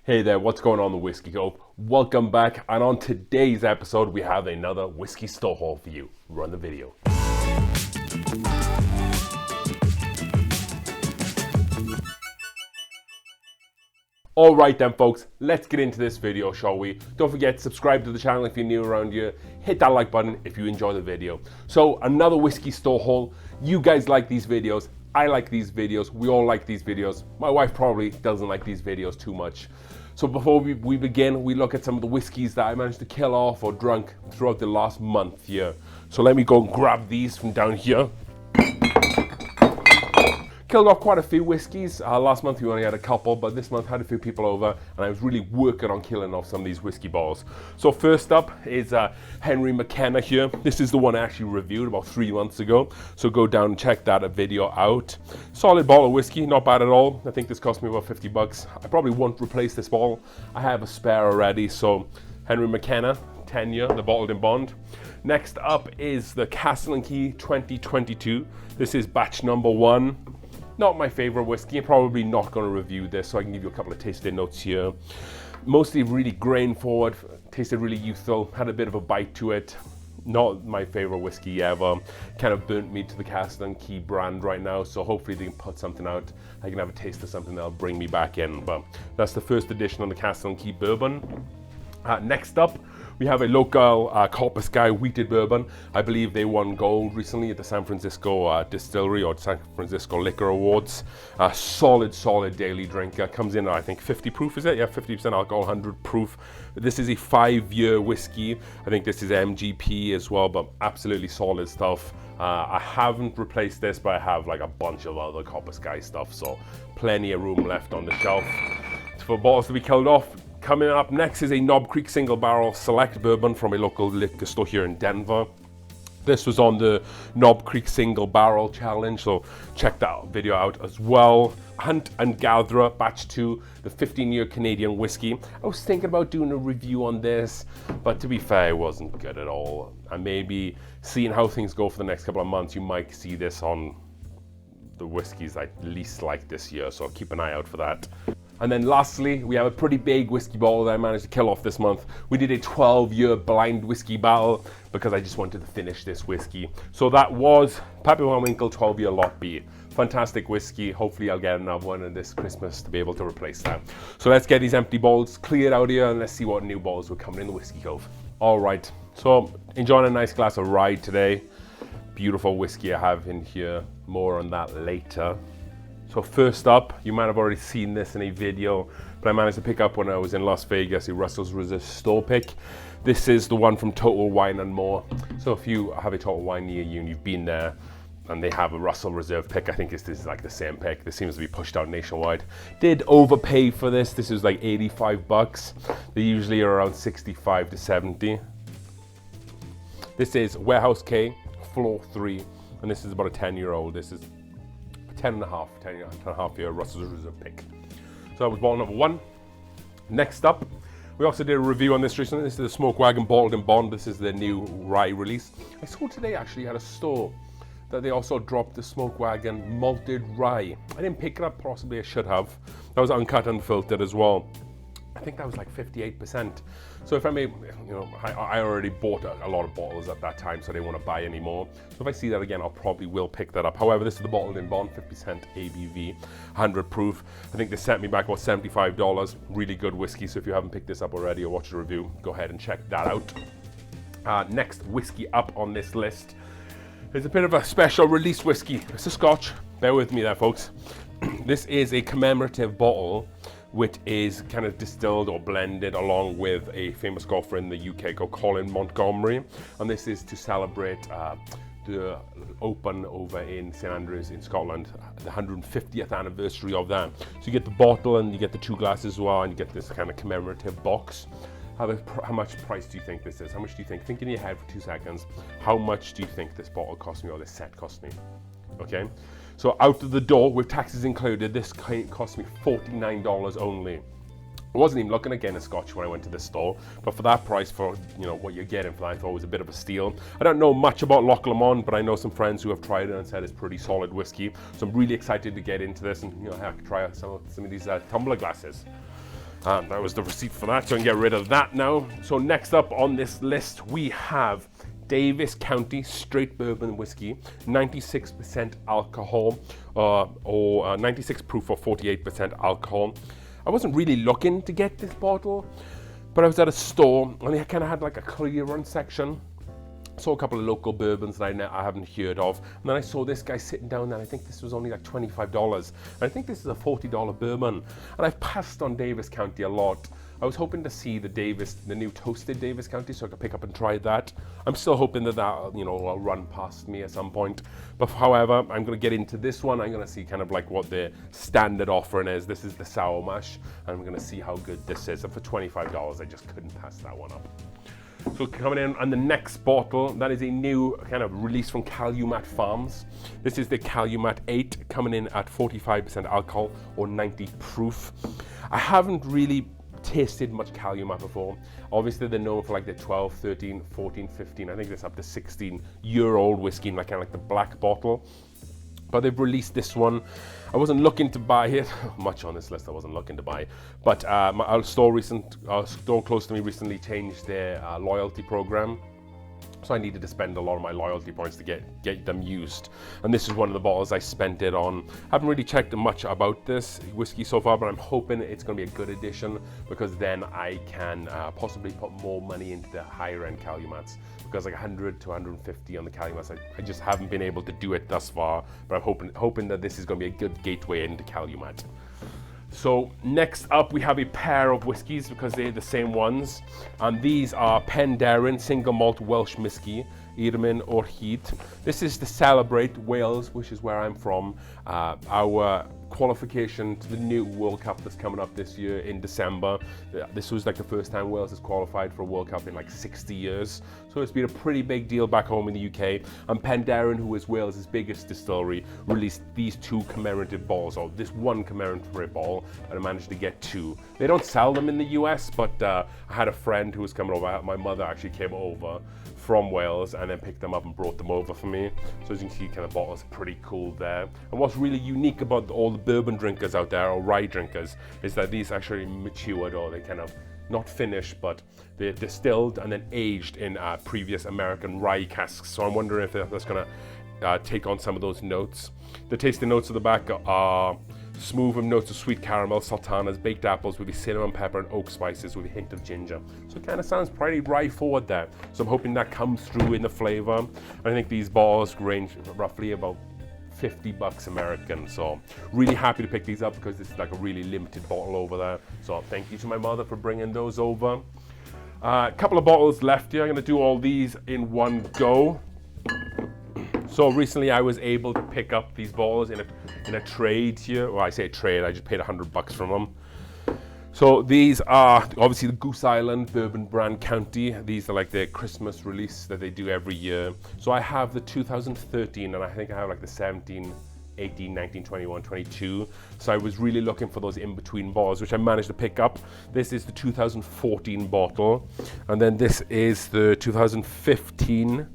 Hey there, what's going on the Whiskey Cove? Welcome back, and on today's episode we have another whiskey store haul for you. Run the video. Alright then folks, let's get into this video, shall we? Don't forget to subscribe to the channel if you're new around here. Hit that like button if you enjoy the video. So another whiskey store haul. You guys like these videos. I like these videos. We all like these videos. My wife probably doesn't like these videos too much. So before we begin, we look at some of the whiskeys that I managed to kill off or drunk throughout the last month here. So let me go and grab these from down here. Killed off quite a few whiskeys. Last month we only had a couple, but this month had a few people over and I was really working on killing off some of these whiskey bottles. So first up is Henry Mckenna here. This is the one I actually reviewed about 3 months ago. So go down and check that video out. Solid bottle of whiskey, not bad at all. I think this cost me about 50 bucks. I probably won't replace this bottle. I have a spare already. So Henry Mckenna, 10-year, the bottled in bond. Next up is the Castle & Key 2022. This is batch number 1. Not my favorite whiskey. I'm probably not going to review this, so I can give you a couple of tasting notes here. Mostly really grain forward, tasted really youthful, had a bit of a bite to it. Not my favorite whiskey ever. Kind of burnt me to the Castle & Key brand right now, so hopefully they can put something out. I can have a taste of something that'll bring me back in. But that's the first edition on the Castle & Key bourbon. Next up, we have a local Copper Sky wheated bourbon. I believe they won gold recently at the San Francisco Distillery or San Francisco Liquor Awards. Solid daily drinker. Comes in, I think, 50 proof, is it? Yeah, 50% alcohol, 100 proof. This is a 5-year whiskey. I think this is MGP as well, but absolutely solid stuff. I haven't replaced this, but I have like a bunch of other Copper Sky stuff, so plenty of room left on the shelf for bottles to be killed off. Coming up next is a Knob Creek Single Barrel Select Bourbon from a local liquor store here in Denver. This was on the Knob Creek Single Barrel Challenge, so check that video out as well. Hunt and Gatherer Batch 2, the 15-year Canadian whiskey. I was thinking about doing a review on this, but to be fair, it wasn't good at all. And maybe seeing how things go for the next couple of months, you might see this on the whiskeys I least like this year, so keep an eye out for that. And then lastly, we have a pretty big whiskey bottle that I managed to kill off this month. We did a 12-year blind whiskey battle because I just wanted to finish this whiskey. So that was Pappy Van Winkle 12-year Lot B. Fantastic whiskey. Hopefully I'll get another one this Christmas to be able to replace that. So let's get these empty bottles cleared out here and let's see what new bottles will come in the Whiskey Cove. All right, so enjoying a nice glass of rye today. Beautiful whiskey I have in here. More on that later. So first up, you might have already seen this in a video, but I managed to pick up when I was in Las Vegas, a Russell's Reserve store pick. This is the one from Total Wine and More. So if you have a Total Wine near you and you've been there and they have a Russell Reserve pick, I think this is like the same pick. This seems to be pushed out nationwide. Did overpay for this. This is like 85 bucks. They usually are around 65 to 70. This is Warehouse K, Floor 3, and this is about a 10-year-old. This is 10 and a half year Russell's Reserve pick. So that was bottle number 1. Next up, we also did a review on this recently. This is the Smoke Wagon bottled in bond. This is the new rye release. I saw today actually at a store that they also dropped the Smoke Wagon malted rye. I didn't pick it up, possibly I should have. That was uncut, unfiltered as well. I think that was like 58%. So if I may, I already bought a lot of bottles at that time, so I didn't want to buy any more. So if I see that again, I'll probably will pick that up. However, this is the bottled in bond, 50% ABV, 100 proof. I think they sent me back about $75. Really good whiskey. So if you haven't picked this up already or watched the review, go ahead and check that out. Next whiskey up on this list is a bit of a special release whiskey. It's a Scotch. Bear with me there, folks. This is a commemorative bottle, which is kind of distilled or blended along with a famous golfer in the UK called Colin Montgomerie. And this is to celebrate the Open over in St Andrews in Scotland, the 150th anniversary of that. So you get the bottle and you get the 2 glasses as well, and you get this kind of commemorative box. How much price do you think this is? How much do you think? Think in your head for 2 seconds. How much do you think this bottle cost me or this set cost me? Okay, so out of the door with taxes included, this cost me $49 only. I wasn't even looking at getting a Scotch when I went to this store, but for that price, for what you're getting for that, I thought it was a bit of a steal. I don't know much about Loch Lomond, but I know some friends who have tried it and said it's pretty solid whiskey. So I'm really excited to get into this and try out some of these tumbler glasses. That was the receipt for that, so I can get rid of that now. So next up on this list, we have Davis County Straight Bourbon Whiskey, 96% alcohol, or 96 proof or 48% alcohol. I wasn't really looking to get this bottle, but I was at a store and they kind of had like a clearance section. Saw a couple of local bourbons that I haven't heard of, and then I saw this guy sitting down there. I think this was only like $25, and I think this is a $40 bourbon. And I've passed on Davis County a lot. I was hoping to see the new toasted Davis County, so I could pick up and try that. I'm still hoping that will run past me at some point. But however, I'm going to get into this one. I'm going to see kind of like what the standard offering is. This is the sour mash, and I'm going to see how good this is. And for $25, I just couldn't pass that one up. So coming in on the next bottle, that is a new kind of release from Calumet Farms. This is the Calumet 8, coming in at 45% alcohol or 90 proof. I haven't really tasted much Calumet before. Obviously they're known for like the 12, 13, 14, 15, I think it's up to 16-year-old whiskey in like kind of like the black bottle. But they've released this one. I wasn't looking to buy it much on this list. I wasn't looking to buy, but our store close to me recently changed their loyalty program, so I needed to spend a lot of my loyalty points to get them used. And this is one of the bottles I spent it on. I haven't really checked much about this whiskey so far, but I'm hoping it's going to be a good addition, because then I can possibly put more money into the higher end Calumets, because like 100 to 150 on the Calumets, I just haven't been able to do it thus far, but I'm hoping that this is going to be a good gateway into Calumet. So next up we have a pair of whiskies, because they're the same ones, and these are Penderyn Single Malt Welsh Whiskey, Irmin o'r Hyd. This is to celebrate Wales, which is where I'm from, our qualification to the new World Cup that's coming up this year in December. This was like the first time Wales has qualified for a World Cup in like 60 years. So it's been a pretty big deal back home in the UK. And Penderyn, who is Wales' biggest distillery, released these two commemorative bottles, or this one commemorative bottle, and I managed to get two. They don't sell them in the US, but I had a friend who was coming over. My mother actually came over from Wales and then picked them up and brought them over for me. So as you can see, kind of bottles are pretty cool there. And what's really unique about all the bourbon drinkers out there, or rye drinkers, is that these actually matured, or they kind of not finished, but they're distilled and then aged in previous American rye casks. So I'm wondering if that's going to take on some of those notes. The tasting notes at the back are smooth with notes of sweet caramel, sultanas, baked apples with the cinnamon, pepper, and oak spices with a hint of ginger. So it kind of sounds pretty rye forward there. So I'm hoping that comes through in the flavor. I think these bottles range roughly about $50 American. So really happy to pick these up, because this is like a really limited bottle over there. So thank you to my mother for bringing those over. A couple of bottles left here. I'm going to do all these in one go. So recently I was able to pick up these bottles in a trade here. Well, I say trade, I just paid $100 from them. So these are obviously the Goose Island Bourbon Brand County. These are like their Christmas release that they do every year. So I have the 2013, and I think I have like the 17, 18, 19, 21, 22. So I was really looking for those in-between bottles, which I managed to pick up. This is the 2014 bottle, and then this is the 2015.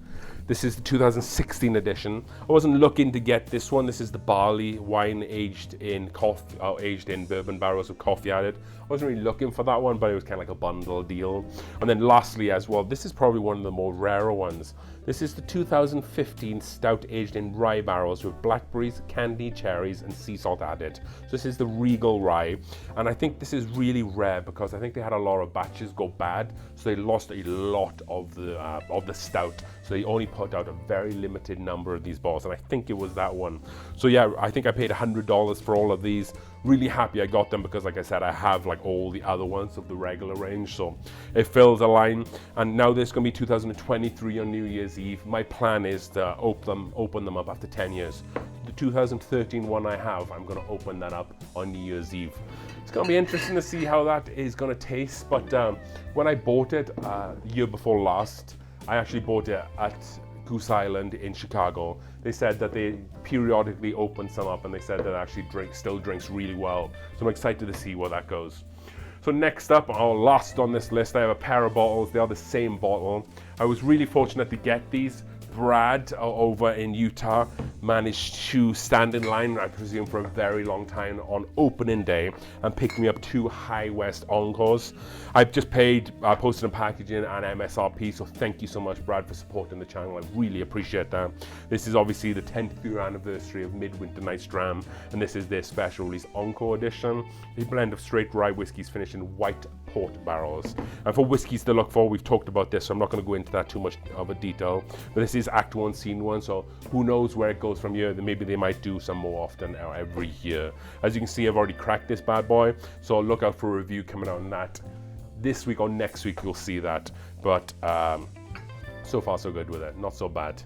This is the 2016 edition. I wasn't looking to get this one. This is the barley wine aged in bourbon barrels with coffee added. I wasn't really looking for that one, but it was kind of like a bundle deal. And then lastly as well, this is probably one of the more rarer ones. This is the 2015 stout aged in rye barrels with blackberries, candy, cherries, and sea salt added. So this is the Regal Rye, and I think this is really rare because I think they had a lot of batches go bad, so they lost a lot of the stout. So they only put out a very limited number of these bottles, and I think it was that one. So yeah, I think I paid $100 for all of these. Really happy I got them because, like I said, I have like all the other ones of the regular range, so it fills a line. And now there's going to be 2023 on New Year's Eve. My plan is to open them up after 10 years. The 2013 one I have, I'm going to open that up on New Year's Eve. It's going to be interesting to see how that is going to taste, but when I bought it the year before last, I actually bought it at Goose Island in Chicago. They said that they periodically open some up, and they said that it actually still drinks really well. So I'm excited to see where that goes. So next up, or last on this list, I have a pair of bottles. They are the same bottle. I was really fortunate to get these. Brad over in Utah managed to stand in line, I presume, for a very long time on opening day and picked me up 2 High West Encores. I've just paid postage and packaging and MSRP, so thank you so much, Brad, for supporting the channel. I really appreciate that. This is obviously the 10th year anniversary of Midwinter Night's Dram, and this is their special release Encore edition. A blend of straight rye whiskies finished in white port barrels. And for whiskies to look for, we've talked about this, so I'm not going to go into that too much of a detail. But this is Act 1, Scene 1, so who knows where it goes from here. Then maybe they might do some more often or every year. As you can see, I've already cracked this bad boy, so look out for a review coming out on that this week or next week. You'll see that. But so far so good with it, not so bad.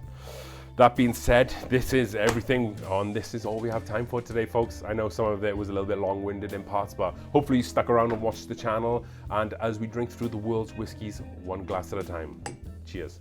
That being said, this is everything on This Is All We Have Time For today, folks. I know some of it was a little bit long-winded in parts, but hopefully you stuck around and watched the channel. And as we drink through the world's whiskies, one glass at a time. Cheers.